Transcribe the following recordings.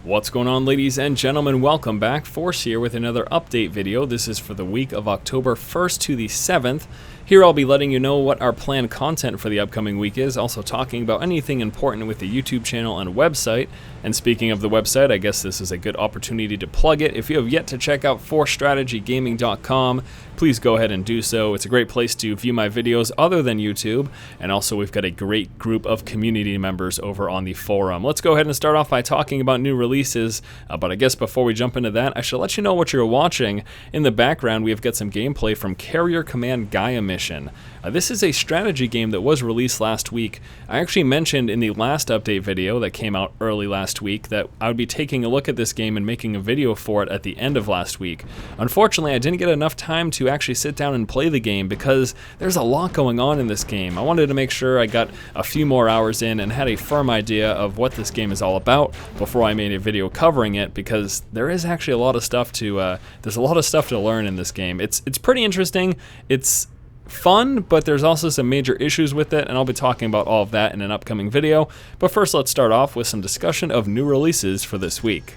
What's going on, ladies and gentlemen? Welcome back. Force here with another update video. This is for the week of October 1st to the 7th. Here I'll be letting you know what our planned content for the upcoming week is, also talking about anything important with the YouTube channel and website. And speaking of the website, I guess this is a good opportunity to plug it. If you have yet to check out forcestrategygaming.com, please go ahead and do so. It's a great place to view my videos other than YouTube, and also we've got a great group of community members over on the forum. Let's go ahead and start off by talking about new releases, but I guess before we jump into that, I should let you know what you're watching. In the background, we've got some gameplay from Carrier Command Gaea mission. This is a strategy game that was released last week. I actually mentioned in the last update video that came out early last week that I would be taking a look at this game and making a video for it at the end of last week. Unfortunately, I didn't get enough time to actually sit down and play the game because there's a lot going on in this game. I wanted to make sure I got a few more hours in and had a firm idea of what this game is all about before I made a video covering it, because there is actually a lot of stuff to there's a lot of stuff to learn in this game. It's pretty interesting. It's fun, but there's also some major issues with it, and I'll be talking about all of that in an upcoming video. But first, let's start off with some discussion of new releases for this week.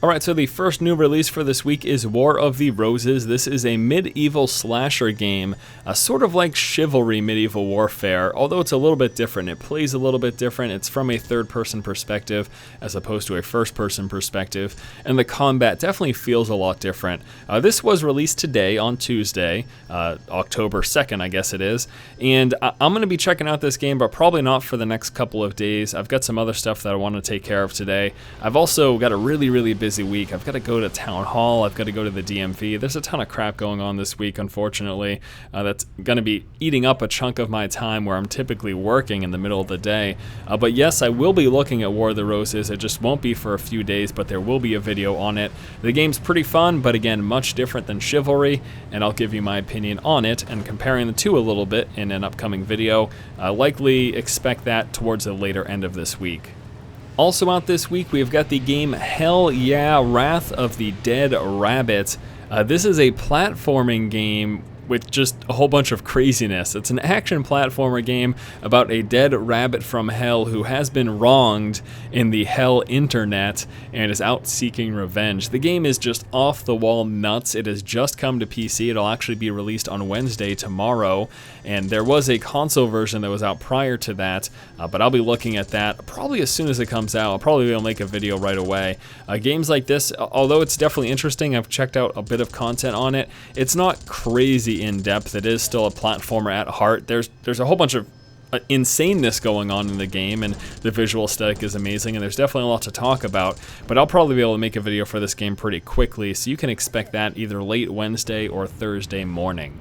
Alright, so the first new release for this week is War of the Roses. This is a medieval slasher game, sort of like Chivalry Medieval Warfare, although it's a little bit different. It plays a little bit different. It's from a third-person perspective as opposed to a first-person perspective, and the combat definitely feels a lot different. This was released today on Tuesday, October 2nd, I guess it is, and I'm going to be checking out this game, but probably not for the next couple of days. I've got some other stuff that I want to take care of today. I've also got a really busy week. I've got to go to Town Hall. I've got to go to the DMV. There's a ton of crap going on this week, unfortunately. That's going to be eating up a chunk of my time where I'm typically working in the middle of the day. But yes, I will be looking at War of the Roses. It just won't be for a few days, but there will be a video on it. The game's pretty fun, but again, much different than Chivalry, and I'll give you my opinion on it and comparing the two a little bit in an upcoming video. Likely expect that towards the later end of this week. Also out this week, we've got the game Hell Yeah! Wrath of the Dead Rabbit. This is a platforming game with just a whole bunch of craziness. It's an action platformer game about a dead rabbit from hell who has been wronged in the hell internet and is out seeking revenge. The game is just off the wall nuts. It has just come to PC. It'll actually be released on Wednesday, tomorrow, and there was a console version that was out prior to that, but I'll be looking at that probably as soon as it comes out. I'll probably be able to make a video right away. Games like this, although it's definitely interesting, I've checked out a bit of content on it. It's not crazy in depth. It is still a platformer at heart. There's a whole bunch of insaneness going on in the game, and the visual aesthetic is amazing, and there's definitely a lot to talk about, but I'll probably be able to make a video for this game pretty quickly, so you can expect that either late Wednesday or Thursday morning.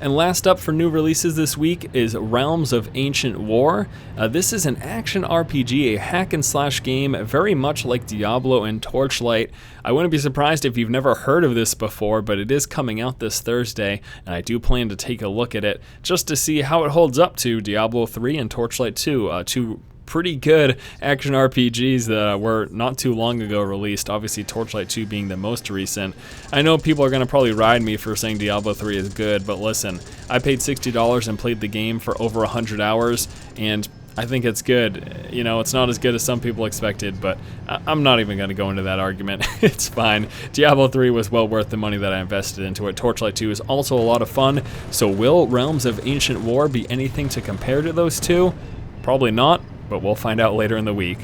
And last up for new releases this week is Realms of Ancient War. This is an action RPG, a hack and slash game, very much like Diablo and Torchlight. I wouldn't be surprised if you've never heard of this before, but it is coming out this Thursday, and I do plan to take a look at it just to see how it holds up to Diablo 3 and Torchlight 2, two pretty good action RPGs that were not too long ago released, obviously Torchlight 2 being the most recent. I know people are going to probably ride me for saying Diablo 3 is good, but listen, I paid $60 and played the game for over 100 hours, and I think it's good. You know, it's not as good as some people expected, but I'm not even going to go into that argument. It's fine. Diablo 3 was well worth the money that I invested into it. Torchlight 2 is also a lot of fun, so will Realms of Ancient War be anything to compare to those two? Probably not, but we'll find out later in the week.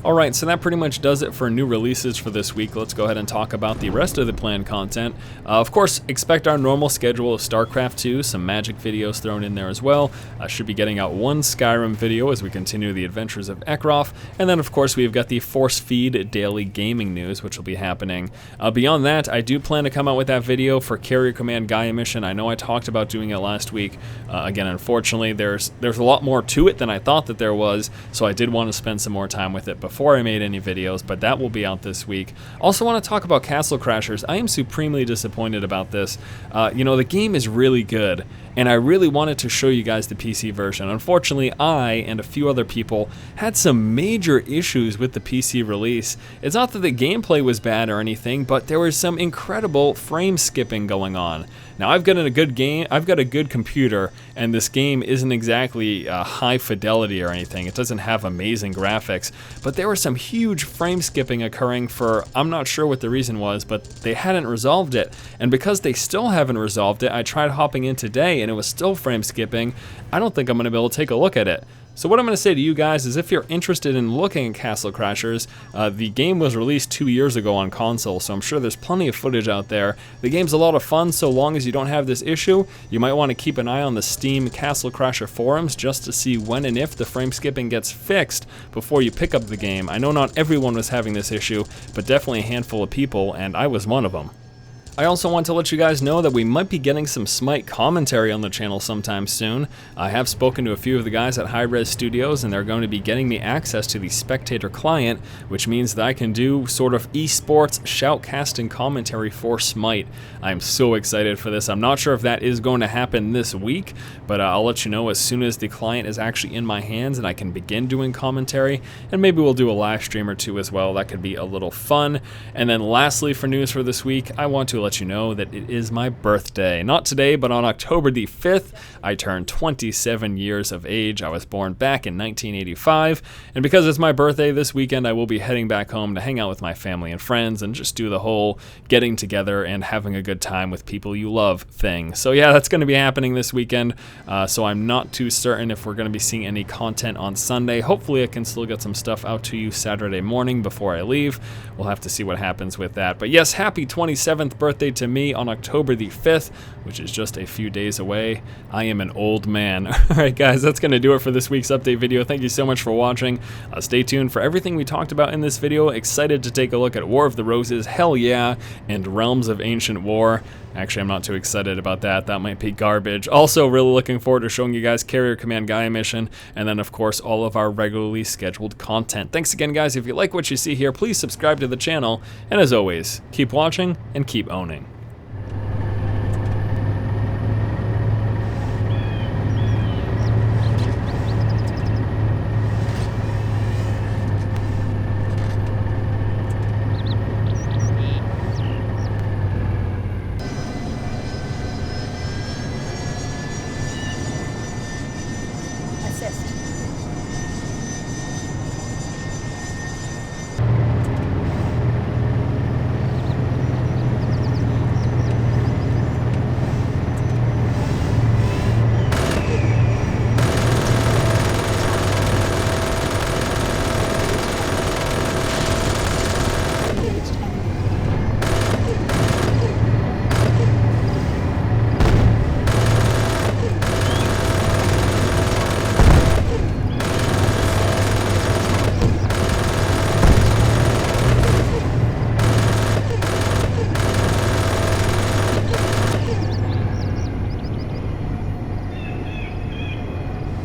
Alright, so that pretty much does it for new releases for this week. Let's go ahead and talk about the rest of the planned content. Of course, expect our normal schedule of StarCraft 2, some Magic videos thrown in there as well. I should be getting out one Skyrim video as we continue the adventures of Ekroth, and then of course we've got the Force Feed daily gaming news, which will be happening. Beyond that, I do plan to come out with that video for Carrier Command Gaea mission. I know I talked about doing it last week. Again, unfortunately, there's a lot more to it than I thought that there was, so I did want to spend some more time with it before I made any videos, but that will be out this week. Also want to talk about Castle Crashers. I am supremely disappointed about this. You know, the game is really good, and I really wanted to show you guys the PC version. Unfortunately, I and a few other people had some major issues with the PC release. It's not that the gameplay was bad or anything, but there was some incredible frame skipping going on. Now I've got a good computer, and this game isn't exactly high fidelity or anything. It doesn't have amazing graphics, but there was some huge frame skipping occurring for, I'm not sure what the reason was, but they hadn't resolved it. And because they still haven't resolved it, I tried hopping in today and it was still frame skipping. I don't think I'm going to be able to take a look at it. So what I'm going to say to you guys is if you're interested in looking at Castle Crashers, the game was released 2 years ago on console, so I'm sure there's plenty of footage out there. The game's a lot of fun so long as you don't have this issue. You might want to keep an eye on the Steam Castle Crasher forums just to see when and if the frame skipping gets fixed before you pick up the game. I know not everyone was having this issue, but definitely a handful of people, and I was one of them. I also want to let you guys know that we might be getting some Smite commentary on the channel sometime soon. I have spoken to a few of the guys at Hi-Rez Studios, and they're going to be getting me access to the Spectator client, which means that I can do sort of esports shoutcasting commentary for Smite. I'm so excited for this. I'm not sure if that is going to happen this week, but I'll let you know as soon as the client is actually in my hands and I can begin doing commentary, and maybe we'll do a live stream or two as well. That could be a little fun. And then lastly, for news for this week, I want to let you know that it is my birthday. Not today, but on October the 5th, I turned 27 years of age. I was born back in 1985, and because it's my birthday this weekend, I will be heading back home to hang out with my family and friends and just do the whole getting together and having a good time with people you love thing. So yeah, that's going to be happening this weekend, so I'm not too certain if we're going to be seeing any content on Sunday. Hopefully I can still get some stuff out to you Saturday morning before I leave. We'll have to see what happens with that. But yes, happy 27th birthday to me on October the 5th, which is just a few days away. I am an old man. Alright guys, that's going to do it for this week's update video. Thank you so much for watching. Stay tuned for everything we talked about in this video. Excited to take a look at War of the Roses, Hell Yeah, and Realms of Ancient War. Actually, I'm not too excited about that. That might be garbage. Also, really looking forward to showing you guys Carrier Command Gaea mission, and then, of course, all of our regularly scheduled content. Thanks again, guys. If you like what you see here, please subscribe to the channel. And as always, keep watching and keep owning. Assist.